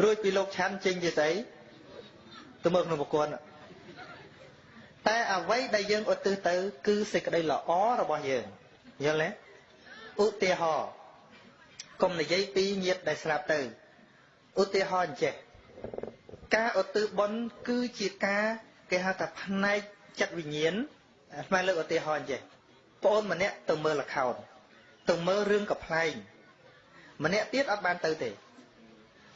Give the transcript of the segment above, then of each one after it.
រួចពីលោកឆាន់ចេញជាស្អីទៅមើលក្នុងប្រគល់តែអ្វីដែលយើងឧទ្ទិសទៅគឺសេចក្តីល្អរបស់យើងយល់ទេឧទាហរណ៍កុំនិយាយពីញាតិដែលស្លាប់ទៅឧទាហរណ៍អញ្ចេះការឧទ្ទិសបុណ្យគឺជាការគេហៅថាផ្នែកចិត្តវិញ្ញាណស្មើលើកឧទាហរណ៍អញ្ចេះប្អូនម្នាក់ទៅមើលល្ខោនទៅមើលរឿងកំ pl ែងម្នាក់ទៀតអត់បានទៅទេ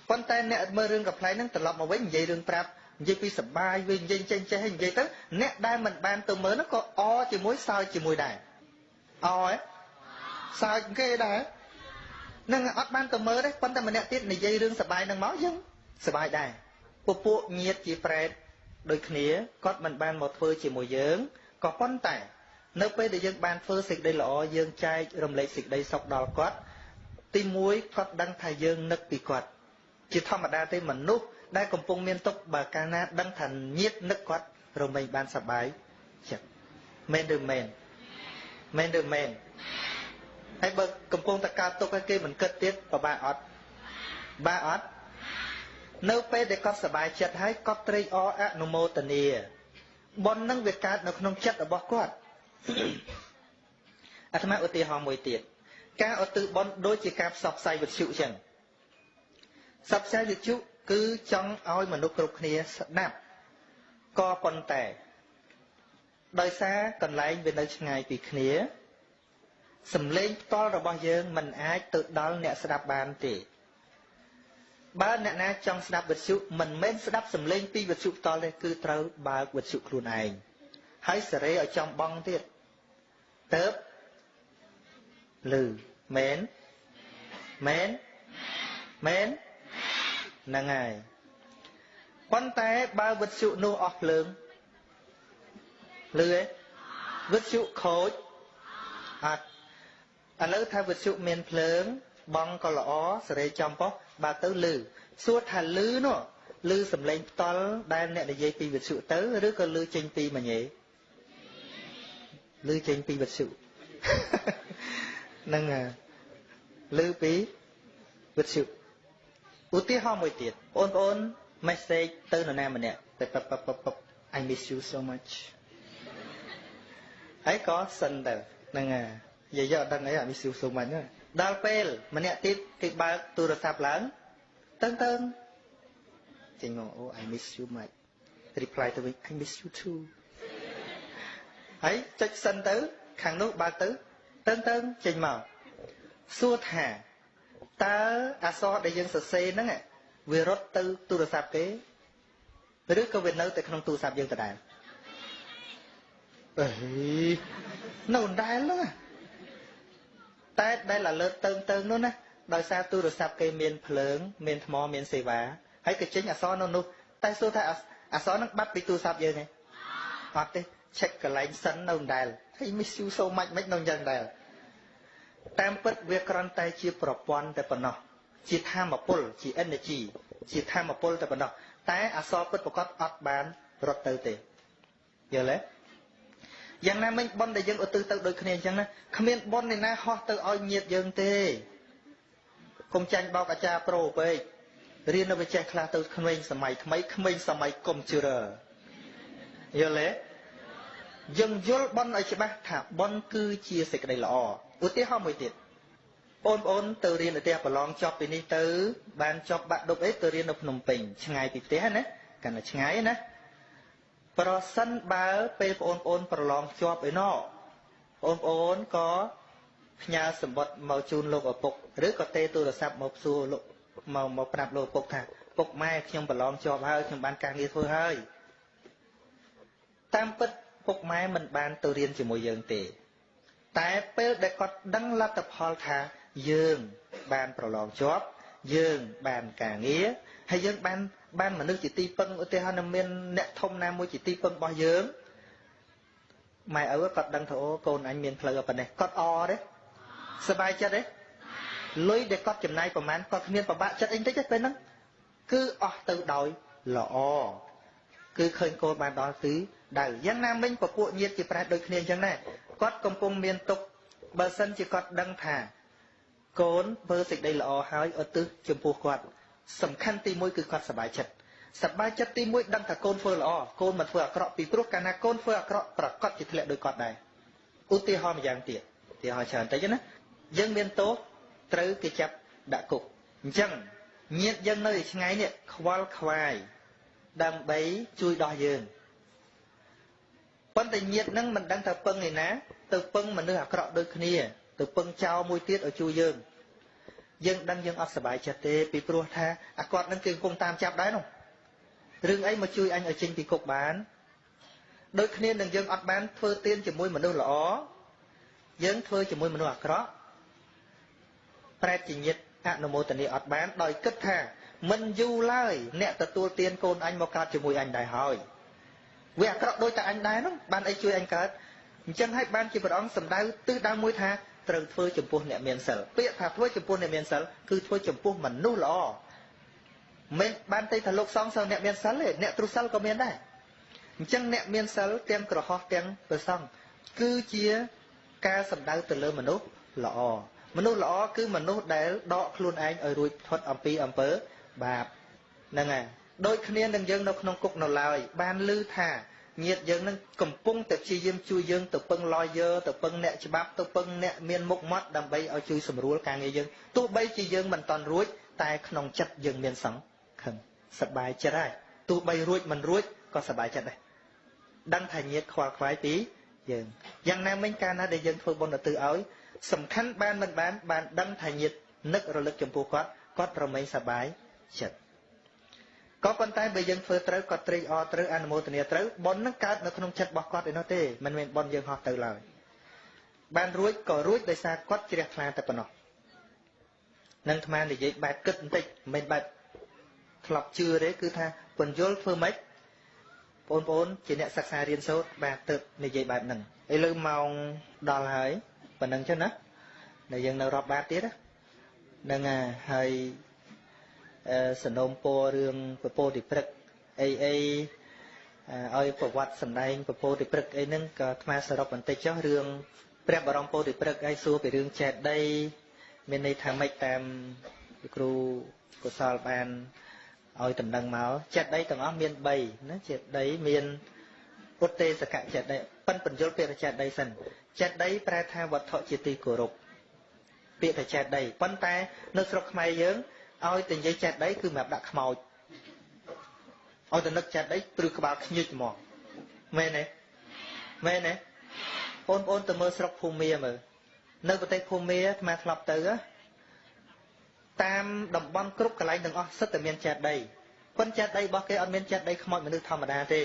ប៉ុន្តែអ្នកមើលរឿងកំ pl ែងហ្នឹងត្រឡប់មកវិញនិយាយរឿងប្រាប់និយាយពីសបាយវិញនិយាយចេញចេះនិយាយទៅអ្នកដែលមិនបានទៅមើលហ្នឹងក៏អជាមួយសើចជាមួយដែរអហ៎សើចគេដែរនឹងអត់បានទៅមើលទេប៉ុន្តែម្នាក់ទៀតនិយាយរឿងសបាយហ្នឹងមកយើងសបាយដែរពួកញាតិជាប្រែតដូចគ្នាគាត់មិនបានមកធ្វើជាមួយយើងក៏ប៉ុន្តែនៅពេលដែលយើងបានធ្វើសេចក្តីល្អយើងចែករំលែកសេចក្តីសុខដល់គាត់ទីមួយគាត់ដឹងថាយើងនឹកពីគាត់ជាធម្មតាទេមនុស្សដែលកំពុងមានទុក្ខបើកាលណាដឹងថាញាតិនឹកគាត់រមែងបានសប្បាយចិត្តមែនឬមែនមែនឬមែនហើយបើកំពុងតែកើតទុក្ខឲ្យគេមិនគិតទៀតពិបាកអត់បាក់អត់នៅពេលដែលគាត់សប្បាយចិត្តហើយគាត់ត្រេកអរអនុមោទនាបុណ្យនឹងវាកើតនៅក្នុងចិត្តរបស់គាត់អាត្មាឧទាហរណ៍មួយទៀតការឧទ្ទិសបុណ្យដូចជាការផ្សព្វផ្សាយវិទ្យុចឹងផ្សព្វផ្សាយវិទ្យុគឺចង់ឲ្យមនុស្សគ្រប់គ្នាស្ដាប់ក៏ប៉ុន្តែដោយសារកន្លែងវានៅឆ្ងាយពីគ្នាសំឡេងផ្ទាល់របស់យើងមិនអាចទៅដល់អ្នកស្ដាប់បានទេបើអ្នកណាចង់ស្ដាប់វិទ្យុមិនមែនស្ដាប់សំឡេងពីវិទ្យុផ្ទាល់ទេគឺត្រូវបើកវិទ្យុខ្លួនឯងហើយសេរីឲ្យចំបងទៀតទៅឮមែនមែនមែនហ្នឹងហើយប៉ុន្តែបើវិទ្យុនោះអស់ភ្លើងឮទេវិទ្យុខូចអត់ឥឡូវថាវិទ្យុមានភ្លើងបងក៏ល្អសេរីចំប៉ុះបើទៅឮសួរថាឮនោះឮសំឡេងផ្ទាល់ដែលអ្នកនិយាយពីវិទ្យុទៅឬក៏ឮចេញពីមញេឮចេញពីវិទ្យុហ្នឹងឮពីវិទ្យុឧទាហរណ៍មួយទៀតបងប្អូន message ទៅនរណាម្នាក់តែ I miss you so much ហើយក៏សិនទៅហ្នឹងនិយាយយកអត់ដឹងអី I miss you so much ដល់ពេលម្នាក់ទៀតគេបើកទូរស័ព្ទឡើងតឹងចេញមកអូ I miss you much reply ទៅវិញ I miss you too ហើយចុចសិនទៅខាងនោះបើកទៅតឹងចេញមកសួរថាតើអក្សរដែលយើងសរសេរហ្នឹងវារត់ទៅទូរស័ព្ទគេឬក៏វានៅតែក្នុងទូរស័ព្ទយើងដដែលនៅដដែលហ្នឹងតែដែលអាលើតទៅនោះណាដោយសារទូរស័ព្ទគេមានភ្លើងមានថ្មមានសេវាហើយក៏ចេញអក្សរនៅនោះតែសួរថាអក្សរហ្នឹងបាត់ពីទូរស័ព្ទយើងទេអត់ទេ check កន្លែងសិននៅដដែលហើយ miss you so much មិននៅយ៉ាងដែរតាមពិតវាគ្រាន់តែជាប្រព័ន្ធតែប៉ុណ្ណោះជាធម្មពលជា energy ជាធម្មពលតែប៉ុណ្ណោះតែអក្សរពិតប្រកបអត់បានរត់ទៅទេយល់ទេយ៉ាងណាមិញបុណ្យដែលយើងឧទ្ទិសទៅដូចគ្នាអញ្ចឹងណាគ្មានបុណ្យណាហោះទៅឲ្យញាតិយើងទេកុំចាញ់បោកអាចារ្យប្រូពេករៀននៅវិចេះខ្លះទៅក្មេងសម័យថ្មីក្មេងសម័យកុំព្យូទ័រយល់ទេយើងយល់បុណ្យឲ្យច្បាស់ថាបុណ្យគឺជាសេចក្តីល្អឧទាហរណ៍មួយទៀតបងប្អូនទៅរៀននៅផ្ទះប្រឡងចប់ពីនេះទៅបានចប់បាក់ឌុបអីទៅរៀននៅភ្នំពេញឆ្ងាយពីផ្ទះណាកាន់តែឆ្ងាយណាប្រសិនបើពេលបងប្អូនប្រឡងជាប់ឯណោបងប្អូនក៏ផ្ញើសម្បត្តិមកជូនលោកឪពុកឬក៏ទេទូរស័ព្ទមកសួរលោកមកប្រាប់លោកឪពុកថាពុកម៉ែខ្ញុំប្រឡងជាប់ហើយខ្ញុំបានការងារធ្វើហើយតាមពិតពុកម៉ែមិនបានទៅរៀនជាមួយយើងទេតែពេលដែលគាត់ដឹងលទ្ធផលថាយើងបានប្រឡងជាប់យើងបានការងារហើយយើងបានមនុស្សជាទីពឹងឧទាហរណ៍មានអ្នកធំណាមួយជាទីពឹងរបស់យើងម៉ែឪគាត់ដឹងថាអូកូនអញមានផ្លូវប៉ុណ្ណេះគាត់អរទេសប្បាយចិត្តទេលុយដែលគាត់ចំណាយប្រហែលគាត់គ្មានប្របាក់ចិត្តអីតិចទេពេលហ្នឹងគឺអស់ទៅដោយល្អគឺឃើញកូនបានដល់ទីដៅយ៉ាងណាមិញពពួកញាតិជាប្រែតដូចគ្នាអញ្ចឹងដែរគាត់កំពុងមានទុក្ខបើសិនជាគាត់ដឹងថាកូនធ្វើសេចក្តីល្អហើយឧទ្ទិសចំពោះគាត់ សំខាន់ទី1គឺគាត់សប្បាយចិត្តទី1ដឹងថាកូនធ្វើល្អកូនមិនធ្វើអាក្រក់ពីព្រោះកាលណាកូនធ្វើអាក្រក់ប្រកាសជាធ្លាក់ដោយគាត់ដែរឧទាហរណ៍ម្យ៉ាងទៀតឧទាហរណ៍ច្រើនតិចណាយើងមានទោសត្រូវគេចាប់ដាក់គុកអញ្ចឹងញាតិយើងនៅឯឆ្ងាយនេះខ្វល់ខ្វាយដើម្បីជួយដោះយើងប៉ុន្តែញាតិនឹងមិនដឹងថាពឹងឯណាទៅពឹងមនុស្សអាក្រក់ដូចគ្នាទៅពឹងចោលមួយទៀតឲ្យជួយយើងដឹងយើងអត់សប្បាយចិត្តទេពីព្រោះថាអាគាត់នឹងគេកំពុងតាមចាប់ដែរនោះរឿងអីមកជួយអញឲ្យចេញពីគុកបានដូចគ្នានឹងយើងអត់បានធ្វើទានជាមួយមនុស្សល្អយើងធ្វើជាមួយមនុស្សអាក្រក់ប្រែតជាញាតិអនុមោទនាអត់បានដោយគិតថាមិនយូរឡើយអ្នកទទួលទានកូនអញមកកើតជាមួយអញដែរហើយវាអាក្រក់ដូចតែអញដែរនោះបានអីជួយអញកើតអញ្ចឹងហើយបានជាព្រះអង្គសម្ដៅទិសដៅមួយថាត្រូវធ្វើចំពោះអ្នកមានសិលពាក្យថាធ្វើចំពោះអ្នកមានសិលគឺធ្វើចំពោះមនុស្សល្អមិនបានតែថាលោកសង្ឃសិលអ្នកមានសិលទេអ្នកទ្រុសិលក៏មានដែរអញ្ចឹងអ្នកមានសិលទាំងក្រហោះទាំងព្រះសង្ឃគឺជាការសម្ដៅទៅលើមនុស្សល្អមនុស្សល្អគឺមនុស្សដែលដកខ្លួនឯងឲ្យរួចផុតអំពីអំពើបាបហ្នឹងហើយដូចគ្នានឹងយើងនៅក្នុងគុកនៅឡើយបានឮថាញាតិយើងនឹងកំពុងតែព្យាយាមជួយយើងទៅពឹង lawyer ទៅពឹងអ្នកច្បាប់ទៅពឹងអ្នកមានមុខមាត់ដើម្បីឲ្យជួយសម្រួលការងារយើងទោះបីជាយើងមិនតាន់រួចតែក្នុងចិត្តយើងមានសង្ឃឹមសប្បាយចិត្តហើយទោះបីរួចមិនរួចក៏សប្បាយចិត្តដែរដឹងថាញាតិខ្វល់ខ្វាយពីយើងយ៉ាងណាមិញកាលណាដែលយើងធ្វើបុណ្យឧទ្ទិសឲ្យសំខាន់បានមិនបានដឹងថាញាតិនឹករលឹកចំពោះគាត់ប្រមែងសប្បាយចិត្តក៏ប៉ុន្តែបើយើងធ្វើត្រូវគាត់ត្រេកអរត្រូវអនុមោទនាត្រូវបុណ្យនឹងកើតនៅក្នុងចិត្តរបស់គាត់ឯនោះទេមិនមែនបុណ្យយើងហោះទៅឡើយបានរួចក៏រួចដោយសារគាត់ជ្រះថ្លាតែប៉ុណ្ណោះនឹងអាត្មានិយាយបែបគិតបន្តិចមិនបែបធ្លាប់ជឿទេគឺថាពន្យល់ធ្វើម៉េចបងប្អូនជាអ្នកសិក្សារៀនសូត្របាទទៅនិយាយបែបហ្នឹងឥឡូវម៉ោងដល់ហើយប៉ុណ្្នឹងចឹងណាដែលយើងនៅរាប់បាតទៀតហ្នឹងហើយសនំពររឿងពពោធិព្រឹកអីឲ្យប្រវត្តិសម្ដែងពពោធិព្រឹកអីហ្នឹងក៏អាត្មាសរុបបន្តិចចុះរឿងព្រះបរមពោធិព្រឹកឲ្យសួរពីរឿងចេតិយមានន័យថាម៉េចតាមគ្រូកុសលបានឲ្យតំណែងមកចេតិយទាំងអស់មាន3ណាចេតិយមានពុទ្ធេសកចេតិយប៉ិនបញ្យលពាក្យចេតិយសិនចេតិយប្រែថាវត្ថុជាទីគោរពពាក្យថាចេតិយប៉ុន្តែនៅស្រុកខ្មែរយើងឲ្យតែនិយាយចេតិយគឺសម្រាប់ដាក់ខ្មោចឲ្យតែនឹកចេតិយព្រឺក្បាលខ្ញិចហ្មងមែនទេបងប្អូនទៅមើលស្រុកភូមាមើលនៅប្រទេសភូមាអាត្មាធ្លាប់ទៅតាមតំបន់គ្រប់កន្លែងទាំងអស់សិតតែមានចេតិយប៉ុន្តែចេតិយរបស់គេអត់មានចេតិយខ្មោចមនុស្សធម្មតាទេ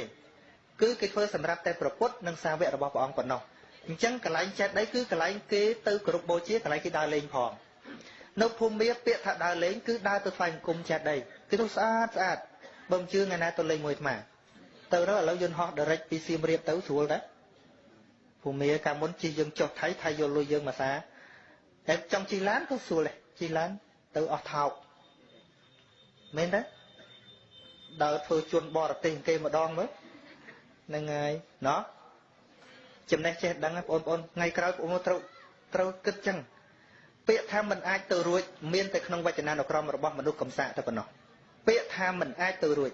គឺគេធ្វើសម្រាប់តែព្រះពុទ្ធនិងសាវករបស់ព្រះអង្គប៉ុណ្ណោះអញ្ចឹងកន្លែងចេតិយគឺកន្លែងគេទៅគោរពបូជាកន្លែងគេដើរលេងផងនៅភូមិមាពាក្យថាដើរលេងគឺដើរទៅថ្វាយបង្គំចេតិយគឺនោះស្អាតបើមិនជឿថ្ងៃណាទៅលេងមួយអាត្មាទៅឥឡូវយន្តហោះ direct ពីសៀមរាបទៅស្រួលដែរភូមិមាកាលមុនជិះយើងចុះថៃយកលុយយើងមកសាតែចង់ជិះឡានក៏ស្រួលដែរជិះឡានទៅអស់ថោកមែនទេដើរធ្វើជន់បរទេសគេម្ដងមើលហ្នឹងហើយណោះចំណេះចេះដឹងបងប្អូនថ្ងៃក្រោយបងប្អូនត្រូវគិតចឹងពាក្យថាមិនអាចទៅរួចមានតែក្នុងវចនានុក្រមរបស់មនុស្សកំសាកតែប៉ុណ្ណោះពាក្យថាមិនអាចទៅរួច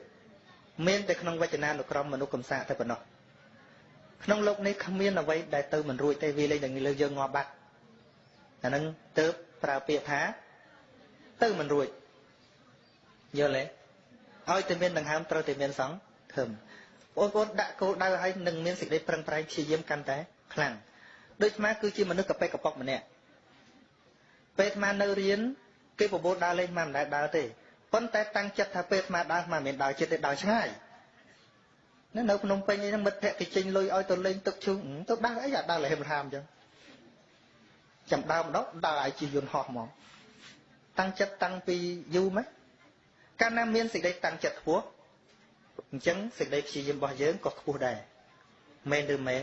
មានតែក្នុងវចនានុក្រមមនុស្សកំសាកតែប៉ុណ្ណោះក្នុងโลกនេះគ្មានអ្វីដែលទៅមិនរួចទេវាលេងតែលើយើងងាប់បាត់អាហ្នឹងទៅប្រើពាក្យថាទៅមិនរួចយល់ទេឲ្យតែមានដង្ហើមត្រូវតែមានសង្ឃឹមបងប្អូនដាក់គោលដៅឲ្យនឹងមានសេចក្តីប្រឹងប្រែងព្យាយាមកាន់តែខ្លាំងដូចអាគឺជាមនុស្សកប៉ិកប៉ុកម្នាក់ពេលអានៅរៀនគេបបួលដើរលេងមិនដែលដើរទេប៉ុន្តែតាំងចិត្តថាពេលអាដើរមិនមែនដើរចិត្តទេដើរឆ្ងាយនៅភ្នំពេញអីហ្នឹងមិត្តភក្តិគេចេញលុយឲ្យទៅលេងទឹកឈូងទៅដើរអីអាដើរលហេមហាមអញ្ចឹងចាំដើរម្ដងដើរឲ្យជិះយន្តហោះហ្មងតាំងចិត្តតាំងពីយូរមកកាលណាមានសេចក្តីតាំងចិត្តខ្ពស់អញ្ចឹងសេចក្តីព្យាយាមរបស់យើងក៏ខ្ពស់ដែរមែនឬមែន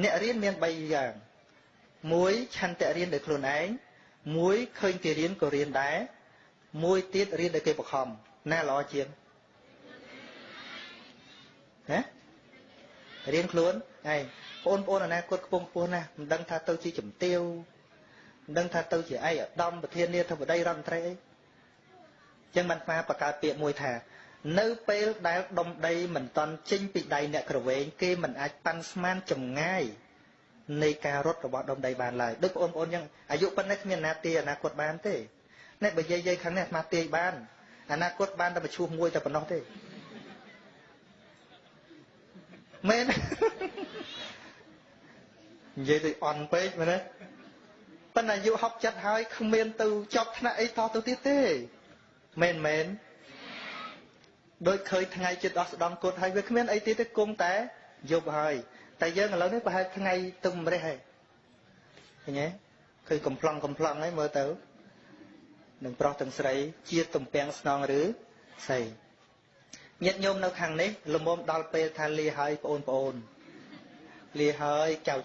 អ្នករៀនមាន3យ៉ាងមួយឆន្ទៈរៀនដោយខ្លួនឯងមួយឃើញគេរៀនក៏រៀនដែរមួយទៀតរៀនដោយគេបង្ខំណាល្អជាងណារៀនខ្លួនឯងបងអនាគតខ្ពង់ខ្ពស់ណាស់មិនដឹងថាទៅជាជំទាវមិនដឹងថាទៅជាឯកឧត្តមប្រធានាធិបតីរដ្ឋមន្ត្រីអី ចឹងបានស្មាបង្កើតពាក្យមួយថានៅពេលដែលដុំដីមិនតន់ចេញពីដៃអ្នកក្រវែងគេមិនអាចប៉ាន់ស្មានចម្ងាយនៃការរត់របស់ដុំដីបានឡើយដូចបងប្អូនចឹងអាយុប៉ុណ្ណេះគ្មានណាទាយអនាគតបានទេអ្នកបើយាយខាងនេះអាត្មាទាយបានអនាគតបានតែមកឈូសមួយតែប៉ុណ្ណោះទេមែននិយាយទៅអន់ពេកមែនទេប៉ុន្តែអាយុ60 70ហើយគ្មានទៅចប់ថ្នាក់អីតទៅទៀតទេមែនដូចឃើញថ្ងៃចិត្តអស់ស្ដង់គុតហើយវាគ្មានអីទៀតទេគង់តែយប់ហើយតែយើងឥឡូវនេះប្រហែលថ្ងៃទឹកម្រេះហើយឃើញទេឃើញកំ plong ហើយមើលទៅនឹងប្រុសទាំងស្រីជាទំពាំងស្នងឬស្អីញាតិញោមនៅខាងនេះលមុំដល់ពេលថាលាហើយបងប្អូនលាហើយចៅ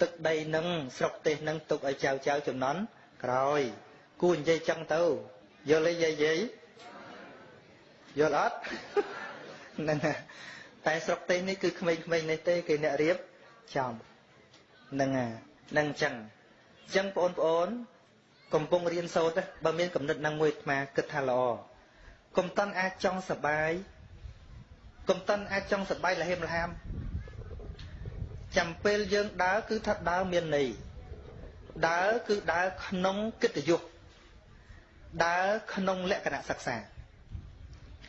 ទឹកដីនឹងស្រុកទេសនឹងទុកឲ្យចៅចំណន់ក្រោយគួរនិយាយចឹងទៅយល់ទេយាយយល់អត់ហ្នឹងតែស្រុកទេសនេះគឺក្មេងៗនេះទេគេអ្នករៀបចំហ្នឹងហ្នឹងចឹងបងប្អូនកំពុងរៀនសូត្របើមានកំណត់នឹងមួយអាត្មាគិតថាល្អកុំតន់អាចចង់សបាយលហេមលហាមចាំពេលយើងដើរគឺថាដើរមានន័យដើរគឺដើរក្នុងកិត្តិយសដើរក្នុងលក្ខណៈសិក្សា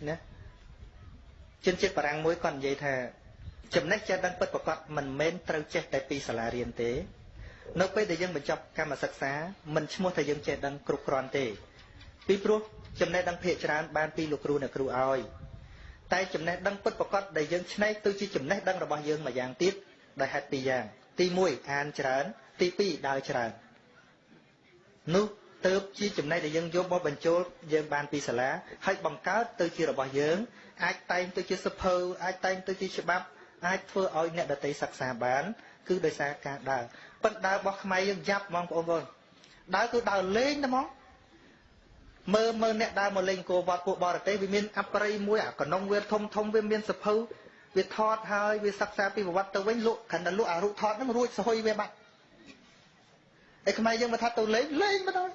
ណាជនជាតិបារាំងមួយគាត់និយាយថាចំណេះចេះដឹងពិតប្រាកដមិនមែនត្រូវចេះតែពីសាលារៀនទេនៅពេលដែលយើងបញ្ចប់កម្មសិក្សាមិនឈ្មោះថាយើងចេះដឹងគ្រប់គ្រាន់ទេពីព្រោះចំណេះដឹងភាគច្រើនបានពីលោកគ្រូអ្នកគ្រូឲ្យតែចំណេះដឹងពិតប្រាកដដែលយើងឆ្នៃទៅជាចំណេះដឹងរបស់យើងមួយយ៉ាងទៀតដោយហេតុពីរយ៉ាងទី1អានច្រើនទី2ដើរច្រើននោះទើបជាចំណេះដែលយើងយកមកបញ្ចូលយើងបានពីសាលាហើយបង្កើតទៅជារបស់យើងអាចតែងទៅជាសភៅអាចតែងទៅជាច្បាប់អាចធ្វើឲ្យអ្នកដទៃសិក្សាបានគឺដោយសារការដើរប៉ុន្តែដើររបស់ខ្មែរយើងយ៉ាប់ហ្មងបងប្អូនដើរគឺដើរលេងតែហ្មងមើលអ្នកដើរមកលេងគោវត្តពួកបរទេសវាមានអប្រិយមួយអាកណ្ដុងវាធំវាមានសភៅវាថតហើយវាសិក្សាពីប្រវត្តិទៅវិញលក់គ្រាន់តែលក់អារូបថតហ្នឹងរួចស្ហុយវាបាត់ឯខ្មែរយើងមកថាទៅលេងមកដល់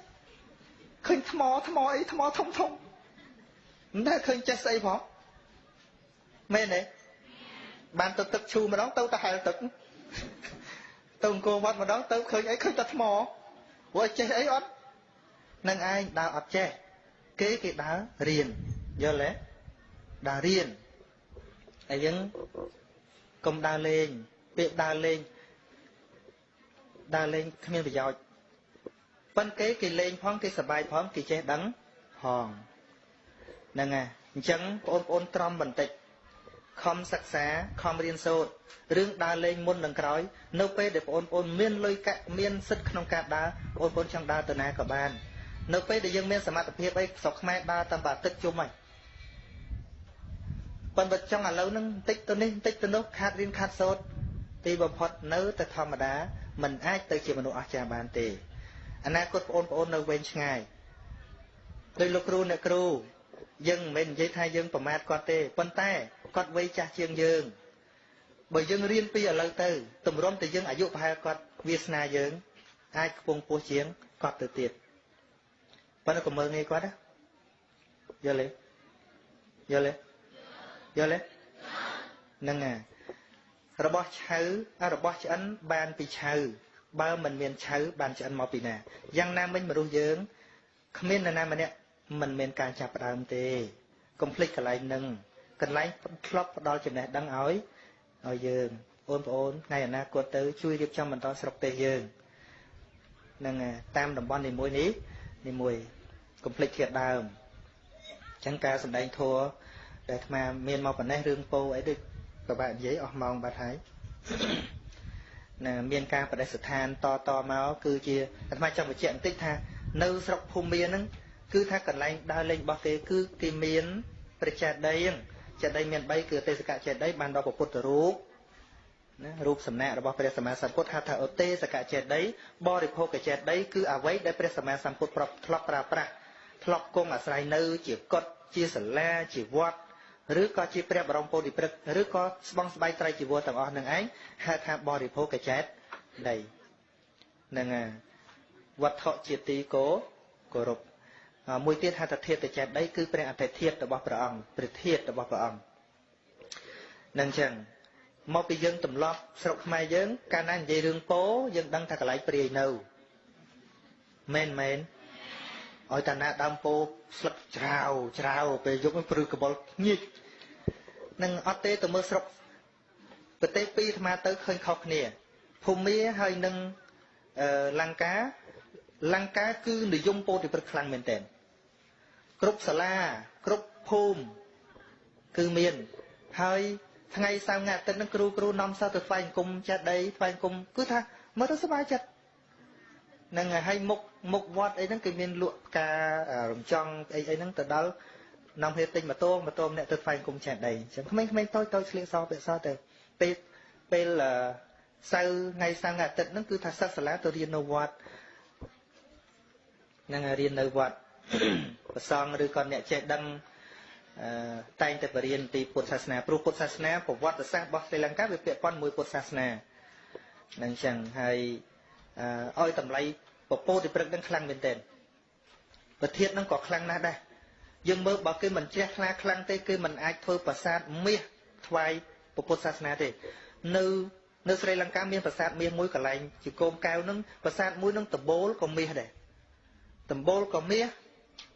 ឃើញថ្មអីថ្មធំមិនដែលឃើញចេះស្អីផងមែនទេបានទៅទឹកឈូម្ដងទៅតែហែលទឹកទៅអង្គរវត្តម្ដងទៅឃើញអីឃើញតែថ្មព្រោះចេះអីអត់នឹងឯងដើរអត់ចេះគេដើររៀនយល់ទេដើររៀនហើយយើងកុំដើរលេងពេលដើរលេងគ្មានប្រយោជន៍ប៉ុន្តែគេលេងផងគេសប្បាយផងគេចេះដឹងផងហ្នឹងហើយអញ្ចឹងបងប្អូនត្រំបន្តិចខំសិក្សាខំរៀនសូត្ររឿងដើរលេងមុននឹងក្រោយនៅពេលដែលបងប្អូនមានលុយកាក់មានសិទ្ធិក្នុងការដើរបងប្អូនចង់ដើរទៅណាក៏បាននៅពេលដែលយើងមានសមត្ថភាពអីស្រុកខ្មែរដើរតាមបាទឹកជុំហើយប៉ុន្តែចង់ឥឡូវហ្នឹងបន្តិចទៅនេះបន្តិចទៅនោះខាត់រៀនខាត់សូត្រទីបំផុតនៅតែធម្មតាមិនអាចទៅជាមនុស្សអស្ចារ្យបានទេអនាគតបងប្អូននៅវែងឆ្ងាយដោយលោកគ្រូអ្នកគ្រូយើងមិនមែននិយាយថាយើងប្រមាថគាត់ទេប៉ុន្តែគាត់វ័យចាស់ជាងយើងបើយើងរៀនពីឥឡូវទៅទម្រាំតែយើងអាយុប្រហែលគាត់វាសនាយើងអាចខ្ពង់ពោះជាងគាត់ទៅទៀតប៉ុន្តែកុំមើលងាយគាត់ណាយល់ទេហ្នឹងហើយរបស់ឆៅរបស់ឆ្អិនបានពីឆៅបើមិនមានឆៅបានឆ្អិនមកពីណាយ៉ាងណាមិញមនុស្សយើងគ្មាននរណាម្នាក់មិនមានការចាប់ផ្ដើមទេកុំភ្លេចកន្លែងហ្នឹងកន្លែងធ្លាប់ផ្ដល់ចំណេះដឹងឲ្យយើងបងប្អូនថ្ងៃអនាគតទៅជួយរៀបចំបន្តស្រុកទេសយើងហ្នឹងតាមតំបន់នីមួយកុំភ្លេចធាតដើមអញ្ចឹងការសម្ដែងធម៌ដែលអាត្មាមានមកប៉ុណ្ណេះរឿងពោអីដូចប្របាក់និយាយអស់ម៉ោងបាត់ហើយមានការបដិស្ថានតមកគឺជាអាត្មាចង់បញ្ជាក់បន្តិចថានៅស្រុកភូមិមានហ្នឹងគឺថាកន្លែងដើរលេងរបស់គេគឺគេមានព្រះចេតិយចេតិយមាន3គឺទេសកៈចេតិយបានដល់ពុទ្ធរូបណារូបសំណាករបស់ព្រះសម្មាសម្ពុទ្ធហៅថាឧទេសកៈចេតិយបរិភោគចេតិយគឺអ្វីដែលព្រះសម្មាសម្ពុទ្ធធ្លាប់ប្រើប្រាស់ធ្លាប់គង់អាស្រ័យនៅជាកុដិជាសាលាជាវត្តឬក៏ជាព្រះបរមពោធិព្រឹក្សឬក៏ស្បង់ស្បៃត្រៃជីវរទាំងអស់នឹងឯងហៅថាបរិភោគចេតិយនឹងវត្ថុជាទីគោរព មួយទៀតហៅថាធាតុចេតិយគឺព្រះអធិធាតុរបស់ព្រះអង្គព្រះធាតុរបស់ព្រះអង្គនឹងចឹងមកពីយើងទម្លាប់ស្រុកខ្មែរយើងកាលណានិយាយរឿងពោយើងដឹងថាកន្លែងព្រាយនៅមែនឲ្យតាណាដើមពោស្លឹកច្រាវពេលយកព្រឺកបល់ញៀចនឹងអត់ទេទៅមើលស្រុកប្រទេសពីរអាត្មាទៅឃើញខុសគ្នាភូមាហើយនឹងលង្កាគឺនិយមពោធិព្រឹកខ្លាំងមែនទែនគ្រប់សាលាគ្រប់ភូមិគឺមានហើយថ្ងៃសៅរ៍ថ្ងៃអាទិត្យនឹងគ្រូនាំសិស្សទៅថ្វាយអង្គមចេតិយថ្វាយអង្គមគឺថាមើលទៅសប្បាយចិត្តនឹងឲ្យមុខវត្តអីហ្នឹងគេមានលក់ផ្ការំចង់អីហ្នឹងទៅដល់នាំហេតុទិញម៉ូតូអ្នកទៅថ្វាយអង្គមចេតិយអញ្ចឹងក្មេងៗតូចឆ្លៀកសពាក់សទៅពេលសៅរ៍ថ្ងៃសៅរ៍ថ្ងៃអាទិត្យហ្នឹងគឺថាសិស្សសាលាទៅរៀននៅវត្តហ្នឹងរៀននៅវត្តប្រសងឬក៏អ្នកចេះដឹងតែងតែបរៀនពីពុទ្ធសាសនាព្រោះពុទ្ធសាសនាប្រវត្តិសាស្ត្ររបស់ស្រីលង្កាវាពាក់ព័ន្ធមួយពុទ្ធសាសនាហ្នឹងអញ្ចឹងហើយឲ្យតម្លៃពពោធិព្រឹកនឹងខ្លាំងមែនទែនប្រធាននឹងក៏ខ្លាំងណាស់ដែរយើងមើលបើគេមិនជ្រះថ្លាខ្លាំងទេគេមិនអាចធ្វើប្រាសាទមាសថ្វាយពុទ្ធសាសនាទេនៅស្រីលង្កាមានប្រាសាទមាសមួយកន្លែងជាកូមកែវនឹងប្រាសាទមួយនឹងដំបូលក៏មាសដែរដំបូលក៏មាស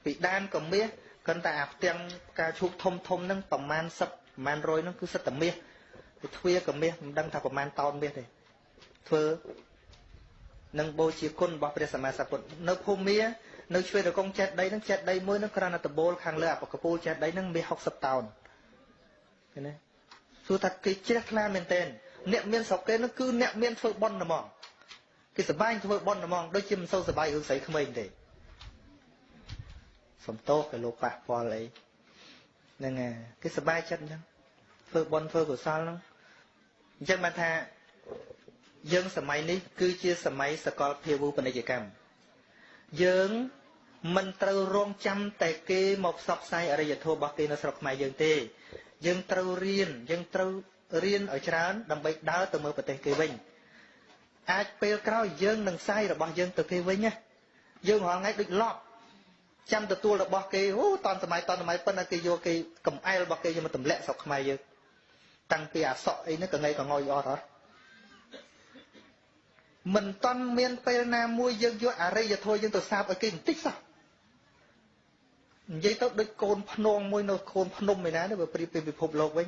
ពីដានក៏មាសគិនតែអាផ្ទាំងផ្កាឈូកធំហ្នឹងប្រមាណ10ប្រមាណ100ហ្នឹងគឺសិតតែមាសទៅទ្វាក៏មាសមិនដឹងថាប្រមាណតោនមាសទេធ្វើនឹងបូជាគុណរបស់ព្រះសម្មាសម្ពុទ្ធនៅភូមានៅជ្វេតកងចេតិយហ្នឹងចេតិយមួយហ្នឹងគ្រាន់តែដំបូលខាងលើអបកពូលចេតិយហ្នឹងមាស60តោនឃើញទេសួរថាគេជ្រះថ្លាមែនទែនអ្នកមានស្រុកគេហ្នឹងគឺអ្នកមានធ្វើបុណ្យហ្មងគេសប្បាយធ្វើបុណ្យហ្មងដូចជាមិនសូវសប្បាយរឿងស្រីក្មេងទេសំទោសទៅលោកប៉ះពាល់អីហ្នឹងគេសប្បាយចិត្តអញ្ចឹងធ្វើបុណ្យធ្វើកុសលហ្នឹងអញ្ចឹងបានថាយើងសម័យនេះគឺជាសម័យសកលភាវូបនីយកម្មយើងមិនត្រូវរងចាំតែគេមកផ្សព្វផ្សាយអរិយធម៌របស់គេនៅស្រុកខ្មែរយើងទេយើងត្រូវរៀនឲ្យច្រើនដើម្បីដើរទៅមើលប្រទេសគេវិញអាចពេលក្រោយយើងនឹងផ្សាយរបស់យើងទៅគេវិញណាយើងរាល់ថ្ងៃដូចឡប់ចាំទទួលរបស់គេតនសម័យប៉ុន្តែគេយកគេកំអែលរបស់គេយកមកទម្លាក់ស្រុកខ្មែរយើងតាំងពីអាសក់អីហ្នឹងក៏ងៃក៏ងយអត់ហ៎មិនតន់មានពេលណាមួយយើងយកអរិយធម៌យើងទៅសាបឲ្យគេបន្តិចសោះនិយាយទៅដូចកូនភ្នងមួយនៅកូនភ្នំឯណាទៅប្រៀបពីពិភពលោកវិញ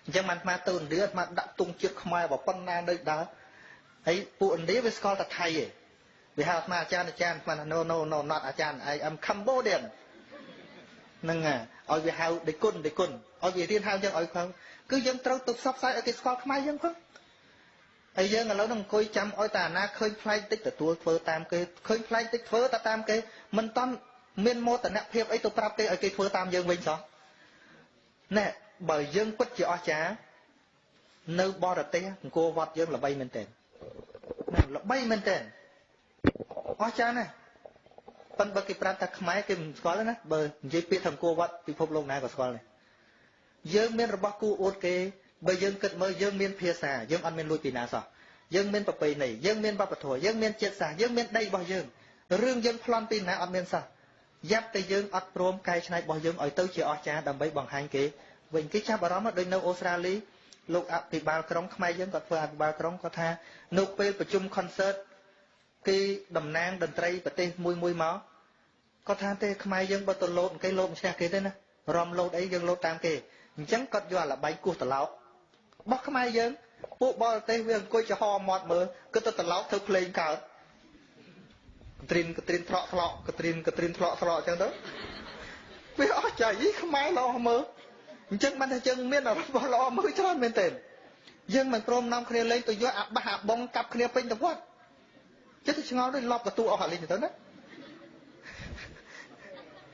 អញ្ចឹងបានអាទៅឥណ្ឌាអាដាក់ទង់ជាតិខ្មែរបើប៉ុណ្ណានៅដើរហើយពួកឥណ្ឌាវាស្គាល់តែថៃឯងវាហៅអាចារ្យអាស្មាន no not អាចារ្យ I am Cambodian ហ្នឹងឲ្យវាហៅដេគុណឲ្យវារៀនហៅយើងឲ្យខំគឺយើងត្រូវទៅផ្សព្វផ្សាយឲ្យគេស្គាល់ខ្មែរយើងផងហើយយើងឥឡូវនឹងអង្គុយចាំឲ្យតាណាឃើញផ្លែកតិចទទួលធ្វើតាមគេឃើញផ្លែកតិចធ្វើតាមគេមិនតន់មានមោទនភាពអីទៅប្រាប់គេឲ្យគេធ្វើតាមយើងវិញសោះណែបើយើងពិតជាអស្ចារ្យនៅបរទេសអង្គរវត្តយើងល្បីមែនទែនណាល្បីមែនទែនអស្ចារ្យណាស់ប៉ុន្តែបើគេប្រាប់ថាខ្មែរគេមិនស្គាល់ទេណាបើនិយាយពាក្យថាអង្គរវត្តពិភពលោកណាក៏ស្គាល់ដែរយើងមានរបស់គូអួតគេបើយើងគិតមើលយើងមានភាសាយើងអត់មានលួចពីណាសោះយើងមានប្រពៃណីយើងមានវប្បធម៌យើងមានជាតិសាសន៍យើងមានដីរបស់យើងរឿងយើងប្លន់ពីណាអត់មានសោះយ៉ាប់តែយើងអត់ព្រមកែច្នៃរបស់យើងឲ្យទៅជាអស្ចារ្យដើម្បីបង្ហាញគេវិញគេចាប់អារម្មណ៍ដូចនៅអូស្ត្រាលីលោកអភិបាលក្រុងខ្មែរយើងក៏ធ្វើអភិបាលក្រុងគាត់ថានៅពេលប្រជុំ concert គេតំណាងតន្ត្រីប្រទេសមួយមកគាត់ថាទេខ្មែរយើងបើទៅលោតគេលោតមិនឈ្នះគេទេណារំលោតអីយើងលោតតាមគេអញ្ចឹងគាត់យកអាល្បែងគោះត្រឡោករបស់ខ្មែរយើងពួកបរទេសវាអង្គុយចំហមាត់មើលគឺទៅត្រឡោកធ្វើភ្លេងកើតកត្រៀនថ្លក់កត្រៀនថ្លក់អញ្ចឹងទៅវាអស់ចាយខ្មែរល្អមើលអញ្ចឹងបានថាយើងមានរបស់ល្អមើលច្រើនមែនទេយើងមិនព្រមនាំគ្នាលេងទៅយកអាបាសអាបងកាប់គ្នាពេញទៅវត្តចិត្តទៅឆ្ងល់ដូចលប់កទូអស់អាលីងទៅណា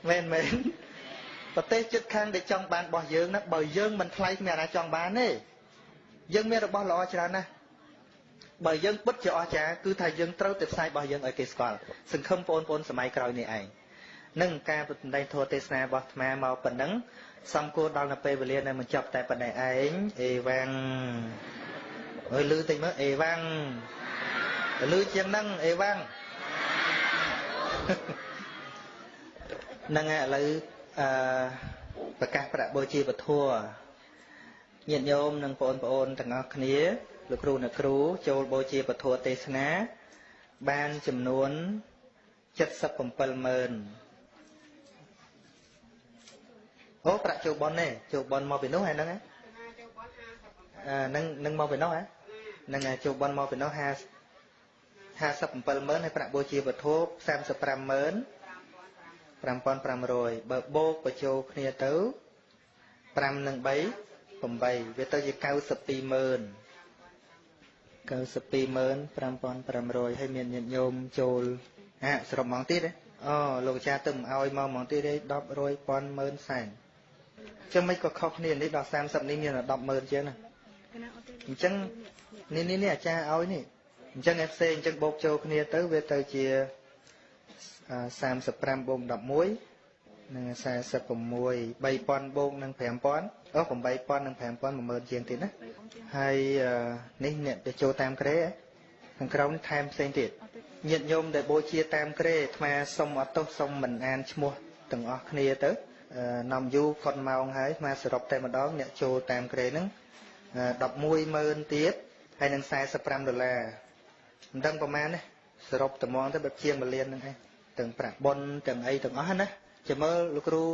មែនប្រទេសជិតខាងដែលចង់បានរបស់យើងណាបើយើងមិនថ្លៃគ្មានអាណាចង់បានទេយើងមានរបស់ល្អច្រើនណាស់បើយើងពិតជាអស្ចារ្យគឺថាយើងត្រូវតែផ្សាយរបស់យើងឲ្យគេស្គាល់សង្ឃឹមបងប្អូនសម័យក្រោយនេះឯងនឹងការប្រតិធម៌ទេសនារបស់អាត្មាមកប៉ុណ្ណឹងសំគួរដល់នៅពេលវេលានៅបញ្ចប់តែប៉ុណ្ណេះឯងអេវ៉ាំងអើយលឺតិចមើលអេវ៉ាំងលឺជាងហ្នឹងអេវ៉ាំង នឹងឥឡូវប្រកាសប្រាក់បូជាពធញាតិញោមនិងបងប្អូនទាំងអស់គ្នាលោកគ្រូអ្នកគ្រូចូលបូជាពធទេសនាបានចំនួន770000អូប្រាក់ចូលបនទេចូលបនមកពីនោះហើយហ្នឹងនឹងមកពីនោះហ៎នឹងចូលបនមកពីនោះ570000ហើយប្រាក់បូជាវត្ថុ3550000 5500បើបូកបញ្ចូលគ្នាទៅ5និង3 8វាទៅជា920,000 92500ហើយមានញាតិញោមចូលសរុបហ្មងទៀតអូលោកអាចារ្យទៅមិនអោយមកហ្មងទៀតទេ10 100 1000 10000 សែនចឹងមិនក៏ខុសគ្នានេះដល់30នេះមាន100000ជាងណាអញ្ចឹងនេះអាចារ្យឲ្យនេះអញ្ចឹងឯផ្សេងអញ្ចឹងបូកចូលគ្នាទៅវាទៅជា35បូក11នឹង46 3000បូកនឹង5000អូ8000នឹង5000 10000ជាងទៀតណាហើយនេះអ្នកទៅចូលតាមក្រេខាងក្រោមនេះថែមផ្សេងទៀតញាតិញោមដែលបូជាតាមក្រេអាត្មាសុំអត់ទោសសុំមិនអានឈ្មោះទាំងអស់គ្នាទៅនាំយូរគាត់ម៉ោងហើយអាត្មាសរុបតែម្ដងអ្នកចូលតាមក្រេហ្នឹង110,000ទៀតហើយនឹង$45មិនដឹងប្រហែលណាសរុបត្មងទៅបែបជាង1លានហ្នឹងឯងទាំងប្រាក់បុណ្យទាំងអីទាំងអស់ណាចាំមើលលោកគ្រូ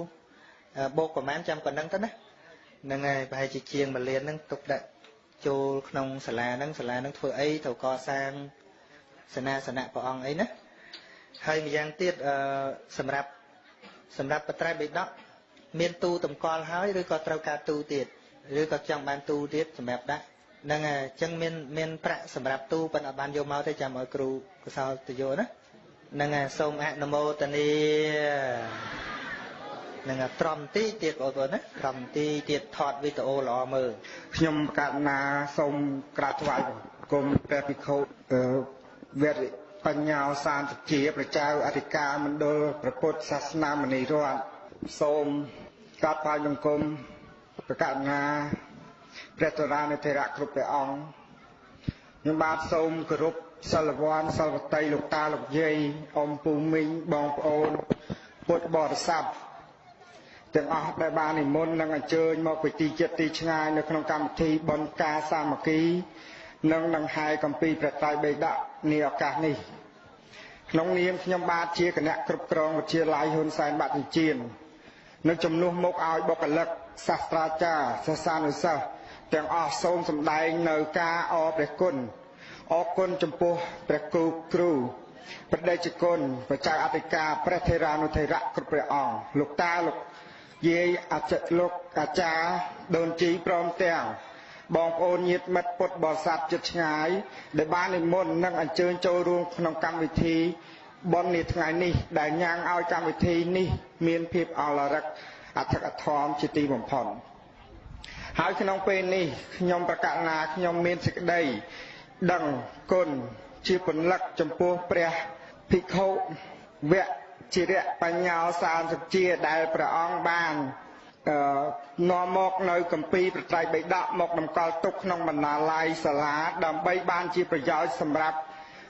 បូកប្រហែលចាំប៉ុណ្្នឹងទៅណាហ្នឹងហើយប្រហែលជាជាង1លានហ្នឹងទុកដាក់ចូលក្នុងសាលាហ្នឹងធ្វើអីត្រូវកសាងសេនាសនៈព្រះអង្គអីណាហើយម្យ៉ាងទៀតសម្រាប់បត្រៃបិដកមានទូតម្កល់ហើយឬក៏ត្រូវការទូទៀតឬក៏ចង់បានទូទៀតសម្រាប់ដាក់ហ្នឹងហើយអញ្ចឹងមានប្រាក់សម្រាប់ទូប៉ុន្តែអត់បានយកមកទេចាំឲ្យគ្រូកសលទៅយកណាហ្នឹងហើយសូមអនុមោទនានឹងត្រឹមទីទៀតបងប្អូនណាត្រឹមទីទៀតថតវីដេអូល្អមើលខ្ញុំកណាសូមក្រាបថ្វាយបង្គំព្រះភិក្ខុវេរបញ្ញាសានជាប្រជាអធិការមណ្ឌលព្រះពុទ្ធសាសនាមនីរដ្ឋសូមក្រាបថ្វាយបង្គំព្រះកណាព្រះតរានុថេរៈគ្រប់ព្រះអង្គខ្ញុំបាទសូមគោរពសិលវ័នសិលវតីលោកតាលោកយាយអ៊ំពូមីងបងប្អូនពុទ្ធបរិស័ទទាំងអស់ដែលបាននិមន្តនិងអញ្ជើញមកពីទីជិតទីឆ្ងាយនៅក្នុងកម្មវិធីបុណ្យការសាមគ្គីនិងដង្ហែគម្ពីរព្រះត្រៃបិដកនាឱកាសនេះក្នុងនាមខ្ញុំបាទជាគណៈគ្រប់គ្រងវិទ្យាល័យហ៊ុនសែនបាត់ជៀននិងជំនួសមុខឲ្យបុគ្គលិកសាស្ត្រាចារ្យសិស្សានុសិស្សទាំងអស់សូមសម្ដែងនៅការអរព្រះគុណអរគុណចំពោះព្រះគ្រូព្រះដេចគុណព្រះចៅអធិការព្រះថេរានុថេរៈគ្រប់ព្រះអង្គលោកតាលោកយាយលោកអាចារ្យដូនជីព្រមទាំងបងប្អូនញាតិមិត្តពុទ្ធបរិស័ទជិតឆ្ងាយដែលបាននិមន្តនិងអញ្ជើញចូលរួមក្នុងកម្មវិធីបុណ្យនាថ្ងៃនេះដែលញ៉ាំងឲ្យកម្មវិធីនេះមានភាពអលរិកអធិកអធមជាទីបំផុតហើយក្នុងពេលនេះខ្ញុំប្រកាសណាខ្ញុំមានសេចក្តីដឹងគុណជាពលិកចំពោះព្រះភិក្ខុវៈជារៈបញ្ញោសានសុជាដែលព្រះអង្គបាននាំមកនៅគម្ពីរព្រះត្រៃបិដកមកតម្កល់ទុកក្នុងបណ្ណាល័យសាលាដើម្បីបានជាប្រយោជន៍សម្រាប់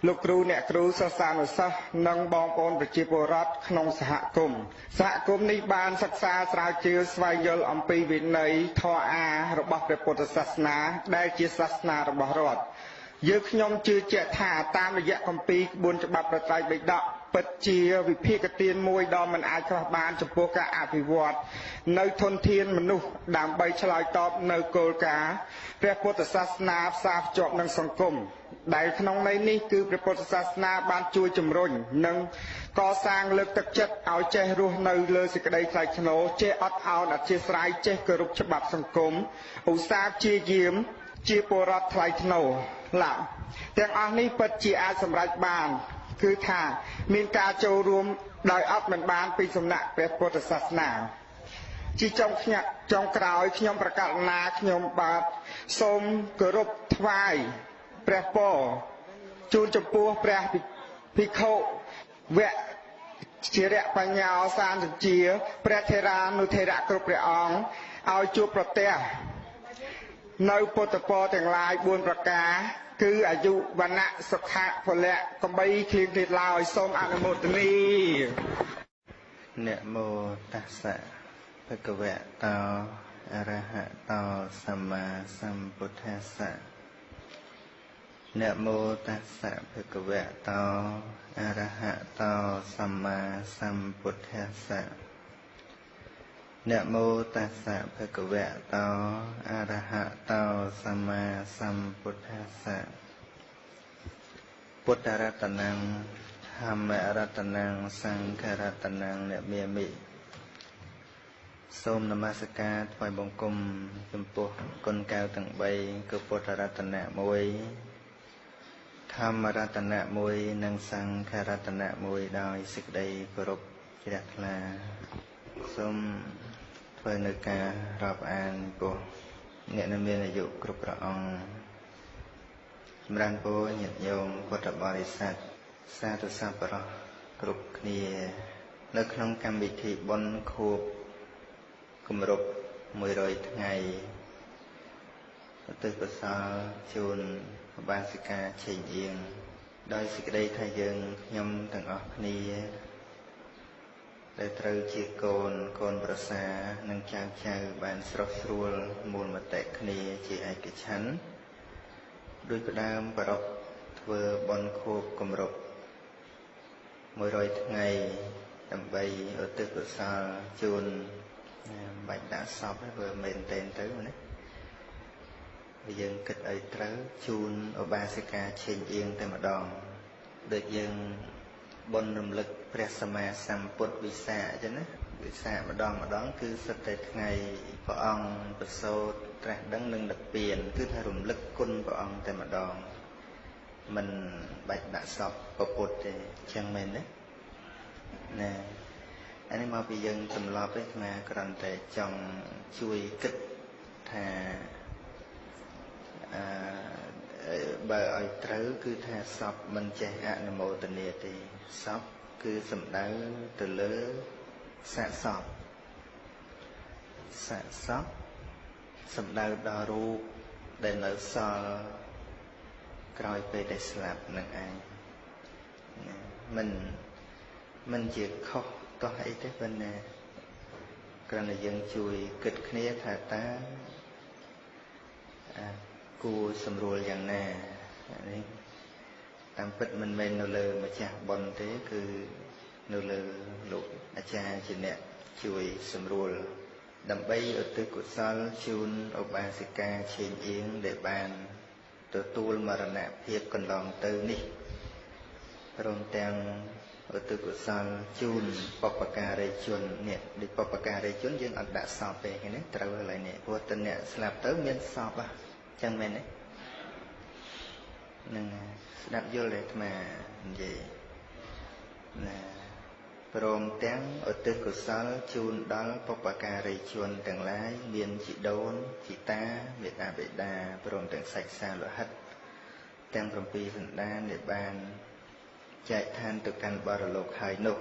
លោកគ្រូអ្នកគ្រូសិស្សានុសិស្សនិងបងប្អូនប្រជាពលរដ្ឋក្នុងសហគមន៍នេះបានសិក្សាស្រាវជ្រាវស្វែងយល់អំពីវិន័យធម៌អារបស់ព្រះពុទ្ធសាសនាដែលជាសាសនារបស់រដ្ឋយើងខ្ញុំជឿជាក់ថាតាមរយៈគម្ពីរក្បួនច្បាប់ព្រះត្រៃបិដកពិតជាវិភាគទានមួយដ៏មិនអាចខ្វះបានចំពោះការអភិវឌ្ឍនៅធនធានមនុស្សដើម្បីឆ្លើយតបនៅគោលការណ៍ព្រះពុទ្ធសាសនាផ្សារភ្ជាប់នឹងសង្គមដែលក្នុងន័យនេះគឺព្រះពុទ្ធសាសនាបានជួយជំរុញនិងកសាងលើកទឹកចិត្តឲ្យចេះរស់នៅលើសេចក្តីថ្លៃថ្នូរចេះអត់ឱនអធ្យាស្រ័យចេះគោរពច្បាប់សង្គមឧស្សាហ៍ព្យាយាមជាពលរដ្ឋថ្លៃថ្នូរឡាទាំងអស់នេះពិតជាអាចសម្រេចបានគឺថាមានការចូលរួមដោយអត់មិនបានពីសំណាក់ព្រះពុទ្ធសាសនាជាចុងក្រោយខ្ញុំប្រកាសណាខ្ញុំបាទសូមគោរពថ្វាយព្រះពរជូនចំពោះព្រះភិក្ខុវៈជារៈបញ្ញោសានជាព្រះថេរានុថេរៈគ្រប់ព្រះអង្គឲ្យជួបប្រទះនៅពុទ្ធពរទាំងឡាយ4ប្រការគឺអាយុវណ្ណៈសុខៈពលៈកំបីឃ្លៀងទៀតឡើយសូមអនុមោទនា Nệ mô tassa bhagavato arahato samma sambuddhassa. Nệ mô tassa bhagavato arahato samma sambuddhassa. Nệ mô tassa bhagavato arahato samma sambuddhassa. Buddha ratanang Hamma ratanang Sangha ratanang nè mìa mị. Sôm namaskarថ្វាយបង្គំចំពោះគុណកៅទាំង3គឺពុទ្ធរតនៈ1 ធម្មរតនៈ1និងសង្ឃរតនៈ1ដោយសេចក្តីគោរពជ្រះថ្លាសូមធ្វើនៅការរាប់អានពោះអ្នកមានអាយុគ្រប់ព្រះអង្គចម្រើនពរញាតិញោមពុទ្ធបរិស័ទសាធុសប្បុរសគ្រប់គ្នានៅក្នុងកម្មវិធីបុណ្យខួបគម្រប់100ថ្ងៃឧទ្ទិសកុសលជូនឧបាសិកាឆេងអៀងដោយសេចក្តីថាយើងខ្ញុំទាំងអស់គ្នាដែលត្រូវជាកូនប្រសានិងចៅបានស្រស់ស្រួលមូលមតិគ្នាជាឯកច្ឆន្ទដោយផ្ដើមប្រពធ្វើបុណ្យខួបគម្រប់100ថ្ងៃដើម្បីឧទ្ទិសកុសលជូនបាច់ដាក់សពព្រោះមែនតែនទៅណាយើងគិតឲ្យត្រូវជូនឧបាសិកាឆេងអៀងតែម្ដងដូចយើងបុណ្យរំលឹកព្រះសម្មាសម្ពុទ្ធវិសាខអញ្ចឹងណាវិសាខម្ដងគឺសិតតែថ្ងៃព្រះអង្គប្រសូតត្រាស់ដឹងនឹងនិព្វានគឺថារំលឹកគុណព្រះអង្គតែម្ដងមិនបាច់ដាក់សពពុទ្ធទេអញ្ចឹងមែនទេណាអានេះមកពីយើងទម្លាប់ទេអាគ្រាន់តែចង់ជួយគិតថាបើឲ្យត្រូវគឺថាសពមិនចេះអនុមោទនាទេសពគឺសំដៅទៅលើសាកសពសំដៅដល់រូបដែលនៅសល់ក្រោយពេលដែលស្លាប់នឹងឯងមិនជាខុសតោះអីទេប៉ុន្តែគ្រាន់តែយើងជួយគិតគ្នាថាតើគួរសម្រួលយ៉ាងណានេះតាមពិតមិនមែននៅលើម្ចាស់បុណ្យទេគឺនៅលើលោកអាចារ្យជាអ្នកជួយសម្រួលដើម្បីឧទ្ទិសកុសលជូនឧបាសិកាឆេងអៀងដែលបានទទួលមរណភាពកន្លងទៅនេះព្រមទាំងឧទ្ទិសកុសលជូនបុព្វការីជននេះដូចបុព្វការីជនយើងអត់ដាក់សពទេណាត្រូវឥឡូវនេះព្រោះតអ្នកស្លាប់ទៅមានសពហ៎ចឹងមែនទេនឹងស្ដាប់យល់ទេអាត្មានិយាយណាព្រមទាំងឧទ្ទិសកុសលជូនដល់បុព្វការីជនទាំងឡាយមានជីដូនជីតាមេត្តាបិតាព្រមទាំងសាច់សាលោហិតទាំង7សន្តានដែលបានចែកឋានទៅកាន់បរលោកហើយនោះ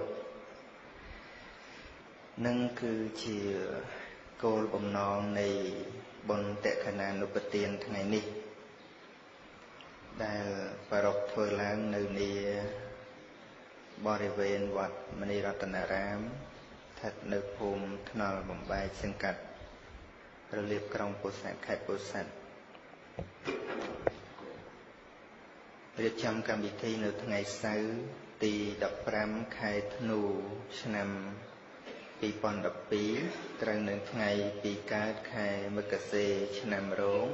នឹងគឺជាគោលបំណងនៃបុណ្យតក្ខណានុប្បទានថ្ងៃនេះដែលប្រារព្ធធ្វើឡើងនៅនាបរិវេណវត្តមនីរតនារាមស្ថិតនៅភូមិថ្នល់បំបែកសង្កាត់រលៀបក្រុងពោធិ៍សាត់ខេត្តពោធិ៍សាត់រៀបចំកម្មវិធីនៅថ្ងៃសៅរ៍ទី15ខែធ្នូឆ្នាំ2012ត្រូវនៅថ្ងៃពីកើតខែមករាឆ្នាំរោង